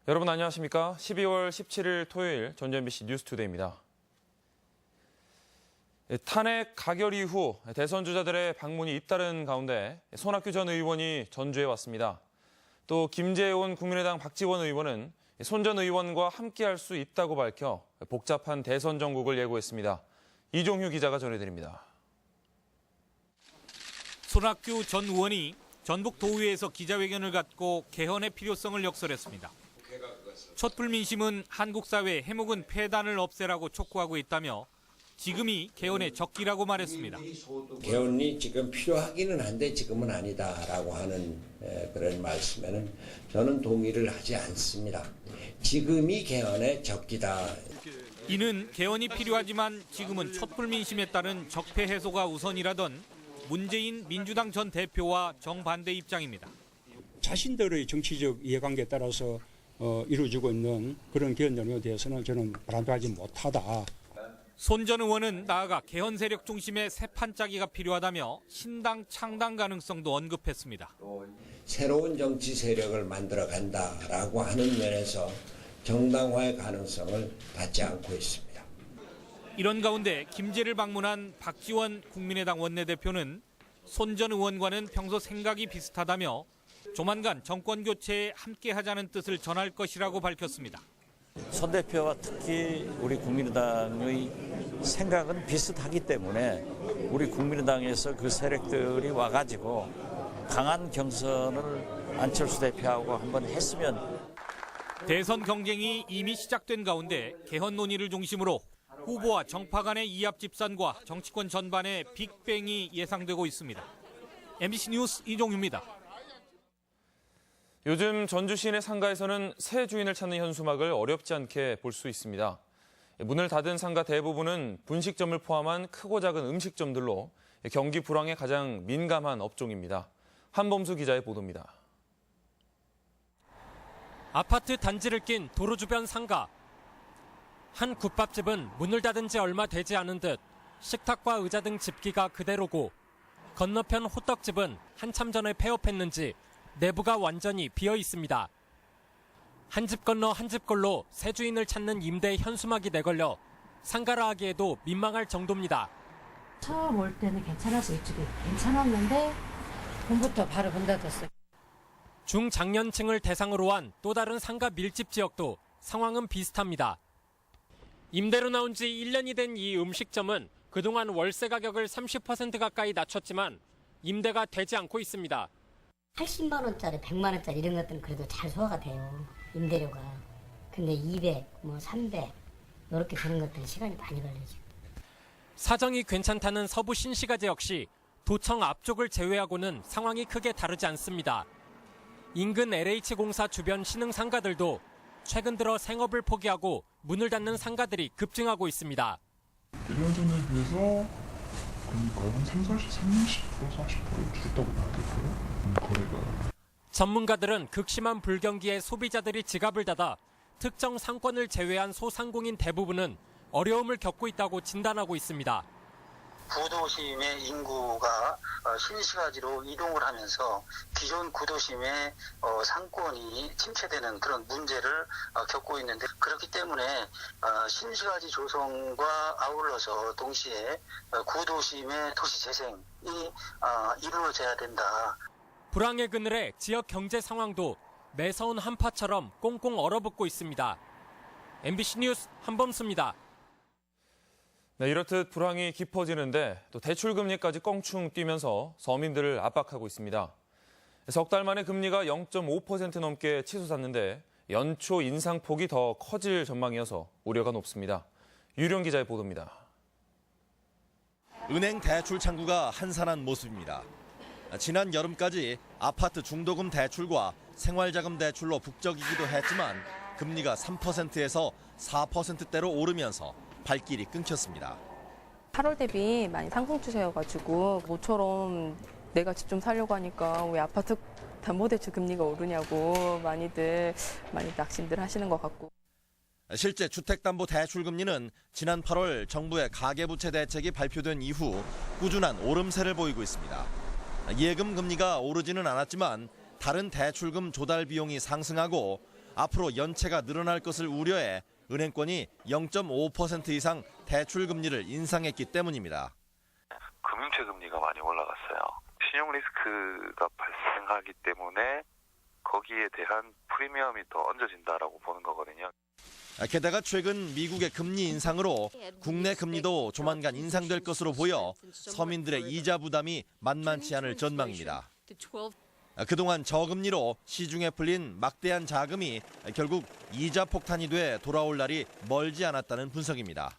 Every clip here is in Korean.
여러분 안녕하십니까? 12월 17일 토요일 전주 MBC 뉴스투데이입니다. 탄핵 가결 이후 대선 주자들의 방문이 잇따른 가운데 손학규 전 의원이 전주에 왔습니다. 또 김재원 국민의당 박지원 의원은 손 전 의원과 함께할 수 있다고 밝혀 복잡한 대선 정국을 예고했습니다. 이종휴 기자가 전해드립니다. 손학규 전 의원이 전북 도의회에서 기자회견을 갖고 개헌의 필요성을 역설했습니다. 촛불 민심은 한국 사회의 해묵은 폐단을 없애라고 촉구하고 있다며 지금이 개헌의 적기라고 말했습니다. 개헌이 지금 필요하기는 한데 지금은 아니다라고 하는 그런 말씀에는 저는 동의를 하지 않습니다. 지금이 개헌의 적기다. 이는 개헌이 필요하지만 지금은 촛불 민심에 따른 적폐 해소가 우선이라던 문재인 민주당 전 대표와 정반대 입장입니다. 자신들의 정치적 이해관계에 따라서 이루어지고 있는 그런 개헌 내용에 대해서는 저는 바람직하지 못하다. 손 전 의원은 나아가 개헌 세력 중심의 새 판짜기가 필요하다며 신당 창당 가능성도 언급했습니다. 새로운 정치 세력을 만들어 간다라고 하는 면에서 정당화의 가능성을 받지 않고 있습니다. 이런 가운데 김제를 방문한 박지원 국민의당 원내대표는 손 전 의원과는 평소 생각이 비슷하다며 조만간 정권 교체에 함께하자는 뜻을 전할 것이라고 밝혔습니다. 손 대표와 특히 우리 국민의당의 생각은 비슷하기 때문에 우리 국민의당에서 그 세력들이 와가지고 강한 경선을 안철수 대표하고 한번 했으면. 대선 경쟁이 이미 시작된 가운데 개헌 논의를 중심으로 후보와 정파 간의 이합 집산과 정치권 전반의 빅뱅이 예상되고 있습니다. MBC 뉴스 이종휴입니다. 요즘 전주 시내 상가에서는 새 주인을 찾는 현수막을 어렵지 않게 볼 수 있습니다. 문을 닫은 상가 대부분은 분식점을 포함한 크고 작은 음식점들로 경기 불황에 가장 민감한 업종입니다. 한범수 기자의 보도입니다. 아파트 단지를 낀 도로 주변 상가. 한 국밥집은 문을 닫은 지 얼마 되지 않은 듯 식탁과 의자 등 집기가 그대로고 건너편 호떡집은 한참 전에 폐업했는지 내부가 완전히 비어 있습니다. 한 집 건너 한 집 걸로 새 주인을 찾는 임대 현수막이 내걸려 상가라 하기에도 민망할 정도입니다. 처음 올 때는 괜찮았어요. 이쪽이 괜찮았는데 봄부터 바로 문 닫았어요. 중장년층을 대상으로 한 또 다른 상가 밀집 지역도 상황은 비슷합니다. 임대로 나온 지 1년이 된 이 음식점은 그동안 월세 가격을 30% 가까이 낮췄지만 임대가 되지 않고 있습니다. 80만 원짜리, 100만 원짜리 이런 것들은 그래도 잘 소화가 돼요. 임대료가. 근데 200, 300 이렇게 되는 것들은 시간이 많이 걸리죠. 사정이 괜찮다는 서부 신시가지 역시 도청 앞쪽을 제외하고는 상황이 크게 다르지 않습니다. 인근 LH공사 주변 신흥 상가들도 최근 들어 생업을 포기하고 문을 닫는 상가들이 급증하고 있습니다. 1년 전에 비해서 거의 한 30%, 40% 줄었다고 봐야 될까요? 거래가. 전문가들은 극심한 불경기에 소비자들이 지갑을 닫아 특정 상권을 제외한 소상공인 대부분은 어려움을 겪고 있다고 진단하고 있습니다. 구도심의 인구가 신시가지로 이동을 하면서 기존 구도심의 상권이 침체되는 그런 문제를 겪고 있는데, 그렇기 때문에 신시가지 조성과 아울러서 동시에 구도심의 도시 재생이 이루어져야 된다. 불황의 그늘에 지역 경제 상황도 매서운 한파처럼 꽁꽁 얼어붙고 있습니다. MBC 뉴스 한범수입니다. 네, 이렇듯 불황이 깊어지는데 또 대출금리까지 껑충 뛰면서 서민들을 압박하고 있습니다. 석 달 만에 금리가 0.5% 넘게 치솟았는데 연초 인상폭이 더 커질 전망이어서 우려가 높습니다. 유령 기자의 보도입니다. 은행 대출 창구가 한산한 모습입니다. 지난 여름까지 아파트 중도금 대출과 생활자금 대출로 북적이기도 했지만 금리가 3%에서 4%대로 오르면서 발길이 끊겼습니다. 8월 대비 많이 상승 추세여가지고 모처럼 내가 집 좀 사려고 하니까 왜 아파트 담보대출 금리가 오르냐고 많이 낙심들 하시는 것 같고. 실제 주택담보대출금리는 지난 8월 정부의 가계부채 대책이 발표된 이후 꾸준한 오름세를 보이고 있습니다. 예금 금리가 오르지는 않았지만 다른 대출금 조달 비용이 상승하고 앞으로 연체가 늘어날 것을 우려해 은행권이 0.5% 이상 대출 금리를 인상했기 때문입니다. 금융채 금리가 많이 올라갔어요. 신용 리스크가 발생하기 때문에 거기에 대한 프리미엄이 더 얹어진다라고 보는 거거든요. 게다가 최근 미국의 금리 인상으로 국내 금리도 조만간 인상될 것으로 보여 서민들의 이자 부담이 만만치 않을 전망입니다. 그동안 저금리로 시중에 풀린 막대한 자금이 결국 이자 폭탄이 돼 돌아올 날이 멀지 않았다는 분석입니다.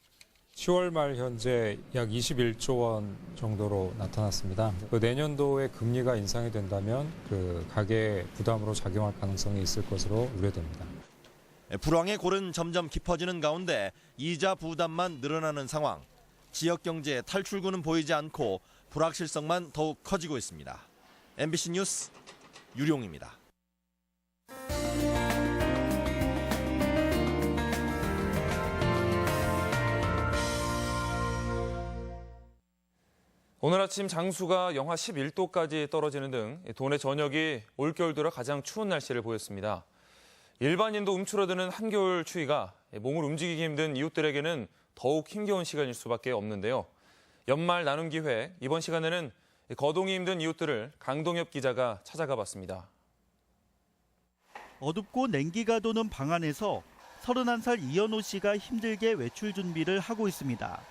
10월 말 현재 약 21조 원 정도로 나타났습니다. 내년도에 금리가 인상이 된다면 가계 부담으로 작용할 가능성이 있을 것으로 우려됩니다. 불황의 골은 점점 깊어지는 가운데 이자 부담만 늘어나는 상황. 지역 경제의 탈출구는 보이지 않고 불확실성만 더욱 커지고 있습니다. MBC 뉴스 유룡입니다. 오늘 아침 장수가 영하 11도까지 떨어지는 등 도내 전역이 올겨울 들어 가장 추운 날씨를 보였습니다. 일반인도 움츠러드는 한겨울 추위가 몸을 움직이기 힘든 이웃들에게는 더욱 힘겨운 시간일 수밖에 없는데요. 연말 나눔 기회, 이번 시간에는 거동이 힘든 이웃들을 강동엽 기자가 찾아가 봤습니다. 어둡고 냉기가 도는 방 안에서 31살 이연호 씨가 힘들게 외출 준비를 하고 있습니다.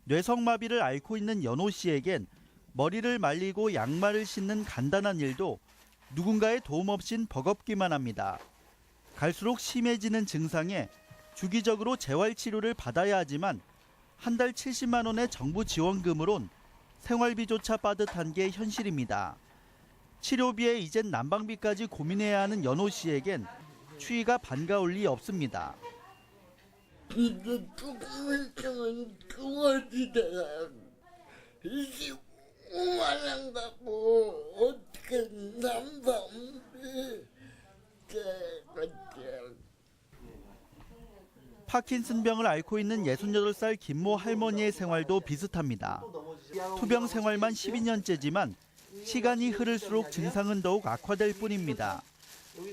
뇌성마비를 앓고 있는 연호 씨에겐 머리를 말리고 양말을 신는 간단한 일도 누군가의 도움 없인 버겁기만 합니다. 갈수록 심해지는 증상에 주기적으로 재활치료를 받아야 하지만 한 달 70만 원의 정부 지원금으론 생활비조차 빠듯한 게 현실입니다. 치료비에 이젠 난방비까지 고민해야 하는 연호 씨에겐 추위가 반가울 리 없습니다. 이제 조금 있으면 그만이다가 이게 오만한다고 어떻게 난방비 파킨슨병을 앓고 있는 68살 김모 할머니의 생활도 비슷합니다. 투병 생활만 12년째지만 시간이 흐를수록 증상은 더욱 악화될 뿐입니다.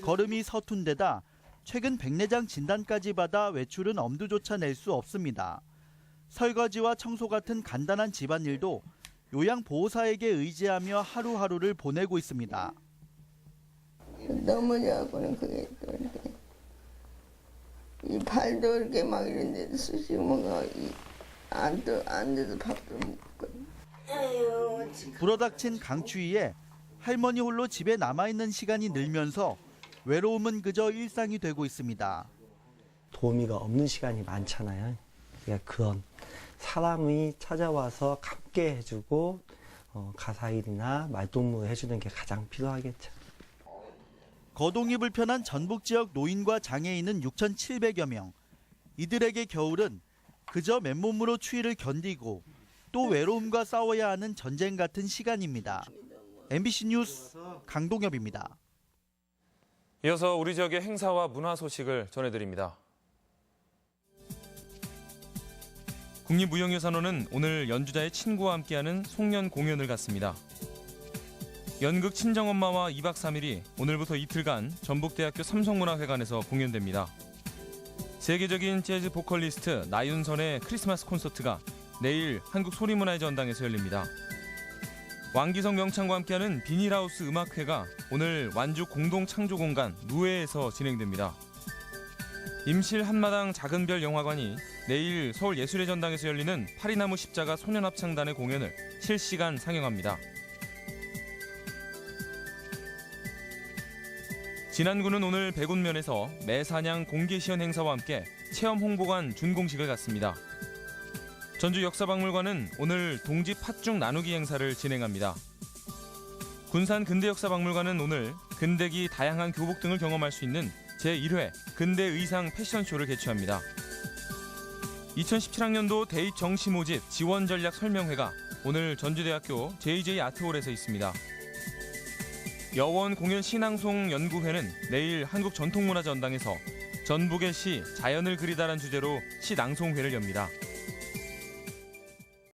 걸음이 서툰 데다 최근 백내장 진단까지 받아 외출은 엄두조차 낼 수 없습니다. 설거지와 청소 같은 간단한 집안일도 요양보호사에게 의지하며 하루하루를 보내고 있습니다. 넘어져갖고는 그게 또 이렇게 이 발도 이렇게 막 이런 데 쑤시면가 앉아서 밥도 먹고. 불어닥친 강추위에 할머니 홀로 집에 남아있는 시간이 늘면서 외로움은 그저 일상이 되고 있습니다. 도우미가 없는 시간이 많잖아요. 그러니까 그런 사람이 찾아와서 함께 해주고 가사일이나 말동무 해주는 게 가장 필요하겠죠. 거동이 불편한 전북 지역 노인과 장애인은 6,700여 명. 이들에게 겨울은 그저 맨몸으로 추위를 견디고 또 외로움과 싸워야 하는 전쟁 같은 시간입니다. MBC 뉴스 강동엽입니다. 이어서 우리 지역의 행사와 문화 소식을 전해드립니다. 국립무형유산원은 오늘 연주자의 친구와 함께하는 송년 공연을 갖습니다. 연극 친정엄마와 2박 3일이 오늘부터 이틀간 전북대학교 삼성문화회관에서 공연됩니다. 세계적인 재즈 보컬리스트 나윤선의 크리스마스 콘서트가 내일 한국소리문화의 전당에서 열립니다. 왕기성 명창과 함께하는 비닐하우스 음악회가 오늘 완주 공동창조공간 누에에서 진행됩니다. 임실 한마당 작은별 영화관이 내일 서울예술의 전당에서 열리는 파리나무 십자가 소년합창단의 공연을 실시간 상영합니다. 진안군은 오늘 백운면에서 매사냥 공개시연 행사와 함께 체험 홍보관 준공식을 갖습니다. 전주 역사박물관은 오늘 동지 팥죽 나누기 행사를 진행합니다. 군산 근대역사박물관은 오늘 근대기 다양한 교복 등을 경험할 수 있는 제1회 근대의상 패션쇼를 개최합니다. 2017학년도 대입 정시 모집 지원 전략 설명회가 오늘 전주대학교 JJ아트홀에서 있습니다. 여원 공연 시낭송 연구회는 내일 한국전통문화전당에서 전북의 시 자연을 그리다란 주제로 시 낭송회를 엽니다.